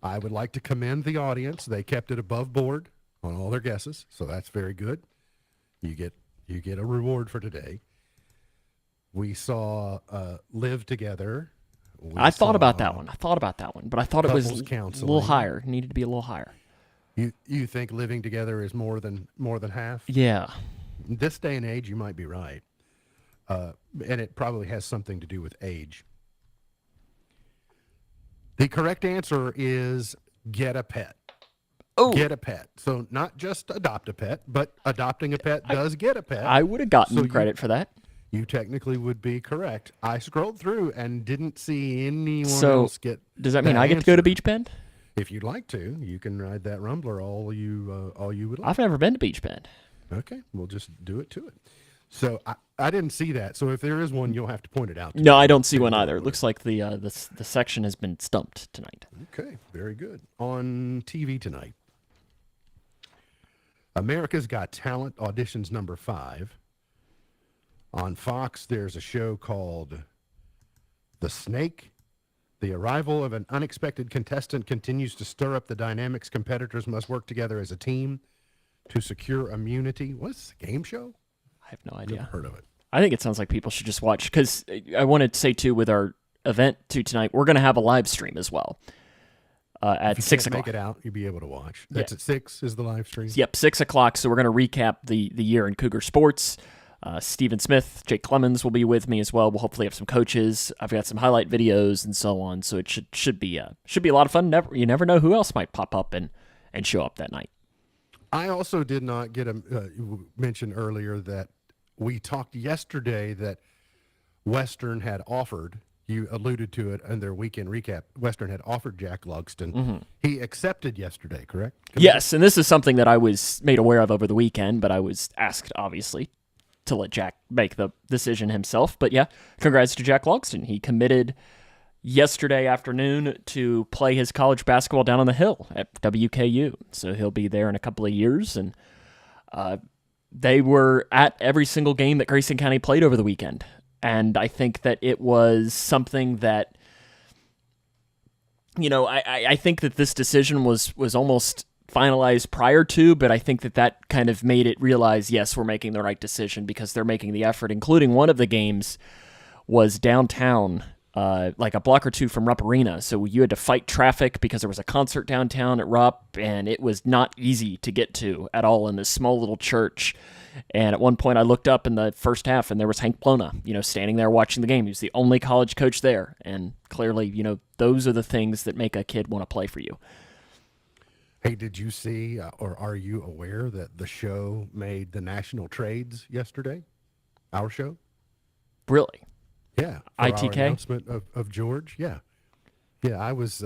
I would like to commend the audience. They kept it above board on all their guesses, so that's very good. You get a reward for today. We saw Live Together. I thought about that one. But I thought it was Couples a counseling. little higher. It needed to be a little higher. You think living together is more than half? Yeah. In this day and age, you might be right. And it probably has something to do with age. The correct answer is get a pet. Oh. Get a pet. So not just adopt a pet, but adopting a pet does get a pet. I would have gotten So credit for that. You technically would be correct. I scrolled through and didn't see anyone So, else get. does that mean I get to go to answer. Beach Bend? If you'd like to, you can ride that Rumbler all you would like. I've never been to Beach Bend. Okay, we'll just do it to it. So I didn't see that. So if there is one, you'll have to point it out. To No, me. I don't see one either. It looks like the section has been stumped tonight. Okay, very good. On TV tonight, America's Got Talent auditions number 5. On Fox, there's a show called The Snake. The arrival of an unexpected contestant continues to stir up the dynamics. Competitors must work together as a team to secure immunity. What's this, a game show? I have no idea. Never heard of it. I think it sounds like people should just watch because I wanted to say too with our event tonight, we're going to have a live stream as well at If you 6 can't o'clock. make it out, you'll be able to watch. That's Yeah. at 6 is the live stream? Yep, 6 o'clock. So we're going to recap the year in Cougar sports. Stephen Smith, Jake Clemens will be with me as well. We'll hopefully have some coaches. I've got some highlight videos and so on. So it should be a lot of fun. You never know who else might pop up and show up that night. I also did not get mention earlier that we talked yesterday that Western had offered, you alluded to it in their weekend recap, Western had offered Jack Lugston. Mm-hmm. He accepted yesterday, correct? Yes, and this is something that I was made aware of over the weekend, but I was asked, obviously, to let Jack make the decision himself. But yeah, congrats to Jack Logston. He committed yesterday afternoon to play his college basketball down on the hill at WKU. So he'll be there in a couple of years. And they were at every single game that Grayson County played over the weekend. And I think that it was something that, I think that this decision was almost finalized prior to, but I think that kind of made it realize, yes, we're making the right decision because they're making the effort, including one of the games was downtown, like a block or two from Rupp Arena. So you had to fight traffic because there was a concert downtown at Rupp, and it was not easy to get to at all in this small little church. And at one point I looked up in the first half and there was Hank Plona, standing there watching the game. He was the only college coach there. And clearly, those are the things that make a kid want to play for you. Hey, did you see or are you aware that the show made the national trades yesterday? Our show? Really? Yeah. For our ITK? announcement of George. Yeah. Yeah, I was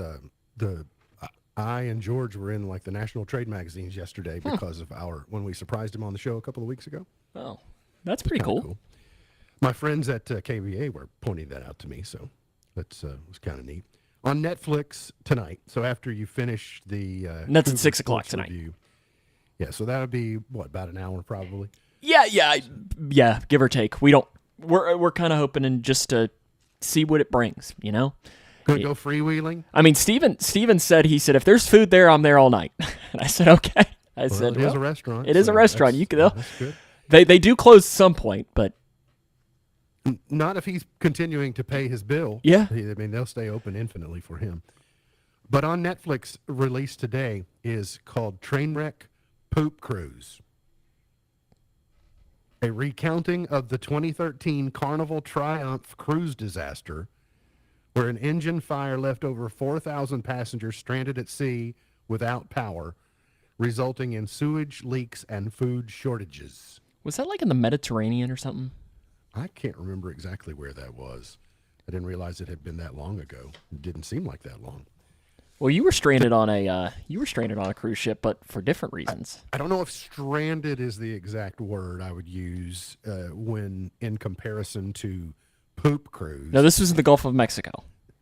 I and George were in like the national trade magazines yesterday because of when we surprised him on the show a couple of weeks ago. Oh, that's pretty cool. My friends at KBA were pointing that out to me, so that was kind of neat. On Netflix tonight, so after you finish the And that's at Cougar 6 o'clock Sports tonight. Review, yeah, so that'll be about an hour probably. Yeah, give or take. We're kind of hoping and just to see what it brings, Gonna go freewheeling? I mean, Steven said, if there's food there, I'm there all night. And I said, okay. It is a restaurant. It is a so restaurant. You can, that's good. they do close at some point, but Not if he's continuing to pay his bill. Yeah. I mean, they'll stay open infinitely for him. But on Netflix, released today, is called Trainwreck Poop Cruise. A recounting of the 2013 Carnival Triumph cruise disaster, where an engine fire left over 4,000 passengers stranded at sea without power, resulting in sewage leaks and food shortages. Was that like in the Mediterranean or something? I can't remember exactly where that was. I didn't realize it had been that long ago. It didn't seem like that long. Well, you were stranded on a cruise ship, but for different reasons. I don't know if stranded is the exact word I would use when in comparison to poop cruise. No, this was in the Gulf of Mexico.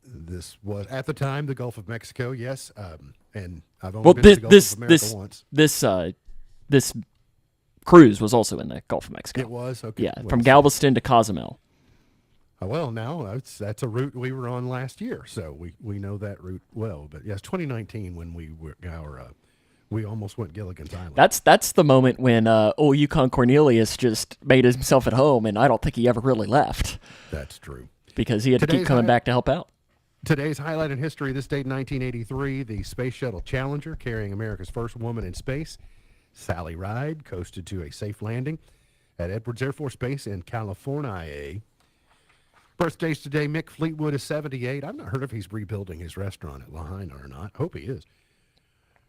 This was at the time the Gulf of Mexico, yes. And I've only been to the Gulf of America once. This cruise was also in the Gulf of Mexico. It was? Okay. Yeah, from Galveston to Cozumel. Well, now that's a route we were on last year, so we know that route well. But yes, 2019 when we almost went Gilligan's Island. That's the moment when old Yukon Cornelius just made himself at home, and I don't think he ever really left. That's true. Because he had to keep coming back to help out. Today's highlight in history, this date in 1983, the Space Shuttle Challenger, carrying America's first woman in space, Sally Ride, coasted to a safe landing at Edwards Air Force Base in California. Birthdays today, Mick Fleetwood is 78. I've not heard if he's rebuilding his restaurant at Lahaina or not. Hope he is.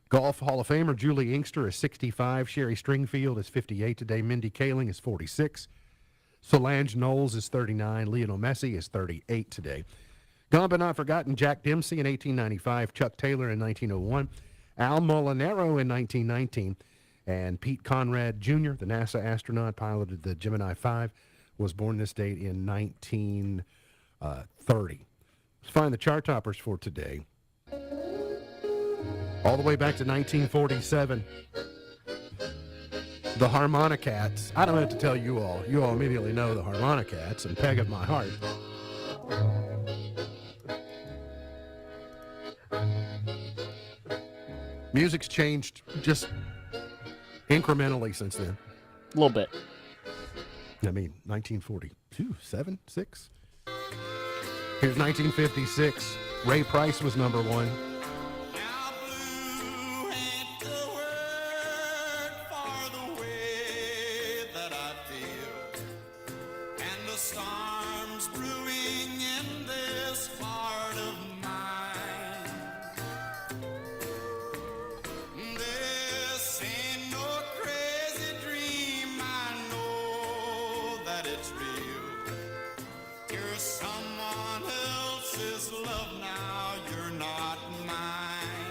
Golf Hall of Famer Julie Inkster is 65. Sherry Stringfield is 58 today. Mindy Kaling is 46. Solange Knowles is 39. Lionel Messi is 38 today. Gone but not forgotten, Jack Dempsey in 1895. Chuck Taylor in 1901. Al Molinaro in 1919. And Pete Conrad Jr., the NASA astronaut, piloted the Gemini 5, was born this date in 1930. Let's find the chart toppers for today. All the way back to 1947. The Harmonicats. I don't have to tell you all. You all immediately know the Harmonicats and Peg of My Heart. Music's changed just incrementally since then. A little bit. I mean, 1942, 7, 6. Here's 1956. Ray Price was number one.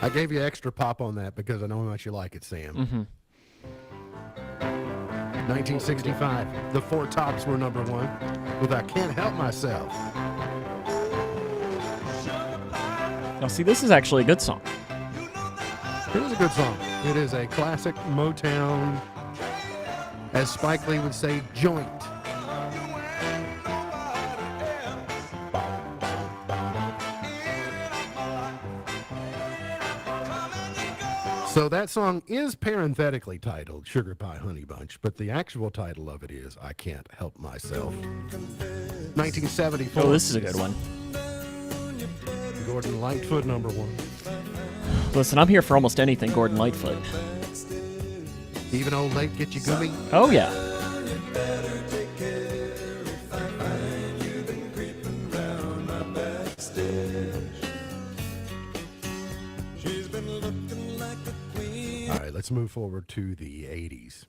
I gave you extra pop on that because I know how much you like it, Sam. Mm-hmm. 1965, the Four Tops were number one with I Can't Help Myself. Now, see, this is actually a good song. It is a good song. It is a classic Motown, as Spike Lee would say, joint. So that song is parenthetically titled Sugar Pie Honey Bunch, but the actual title of it is I Can't Help Myself. 1974. Oh, this is a good one. Gordon Lightfoot, number one. Listen, I'm here for almost anything Gordon Lightfoot. Even Old Lake Get You Gummy? Oh, yeah. All right, let's move forward to the 80s.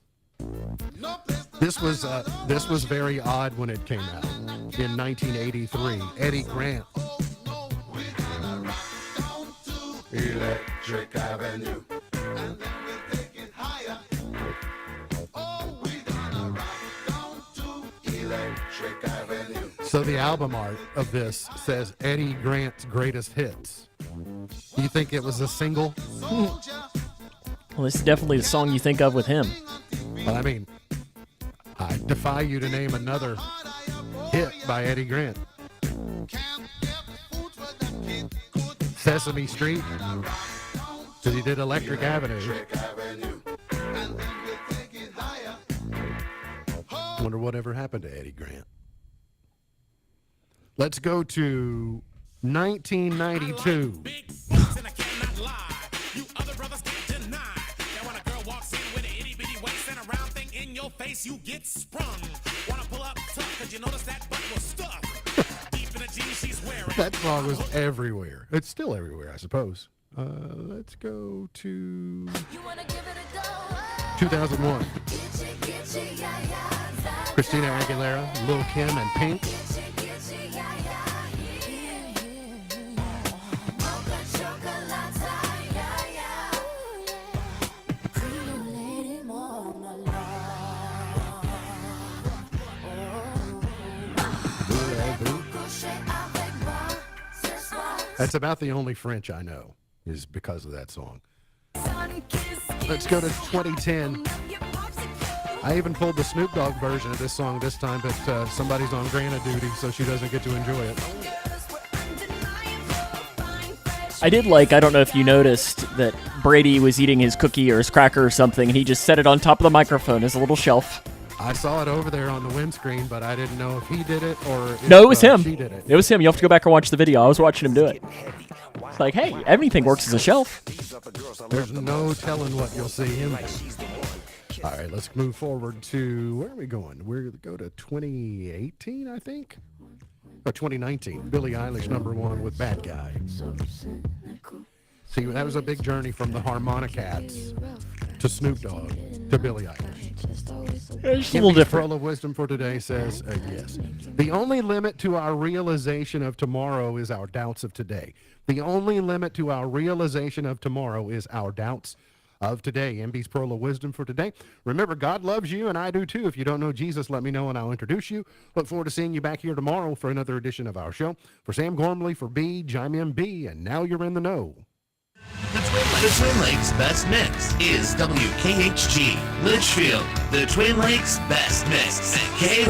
This was very odd when it came out in 1983. Eddie Grant. Electric Avenue. So the album art of this says Eddie Grant's greatest hits. You think it was a single? Well, this is definitely the song you think of with him. Well, I mean, I defy you to name another hit by Eddie Grant. Sesame Street, because he did Electric Avenue. Wonder whatever happened to Eddie Grant. Let's go to 1992. You get sprung. Wanna pull up tough, cause you notice that butt was stuffed. Deep in the jeans she's wearing. That song was everywhere. It's still everywhere, I suppose. Let's go to 2001. Christina Aguilera, Lil Kim, and Pink. That's about the only French I know is because of that song. Let's go to 2010. I even pulled the Snoop Dogg version of this song this time, but somebody's on Grana duty, so she doesn't get to enjoy it. I don't know if you noticed that Brady was eating his cookie or his cracker or something, and he just set it on top of the microphone as a little shelf. I saw it over there on the windscreen, but I didn't know if he did it or if No, it was him. she did it. It was him. You have to go back and watch the video. I was watching him do it. It's like, hey, everything works as a shelf. There's no telling what you'll see him do. All right, let's move forward to, where are we going? We're going to go to 2018, I think? Or 2019. Billie Eilish, #1 with Bad Guy. See, that was a big journey from the Harmonicats to Snoop Dogg to Billie Eilish. It's a little different. Pearl of Wisdom for today says, yes. The only limit to our realization of tomorrow is our doubts of today. The only limit to our realization of tomorrow is our doubts of today. MB's Pearl of Wisdom for today. Remember, God loves you, and I do too. If you don't know Jesus, let me know, and I'll introduce you. Look forward to seeing you back here tomorrow for another edition of our show. For Sam Gormley, for B, I'm MB, and now you're in the know. The Twin Lakes Best Mix is WKHG Litchfield. The Twin Lakes Best Mix.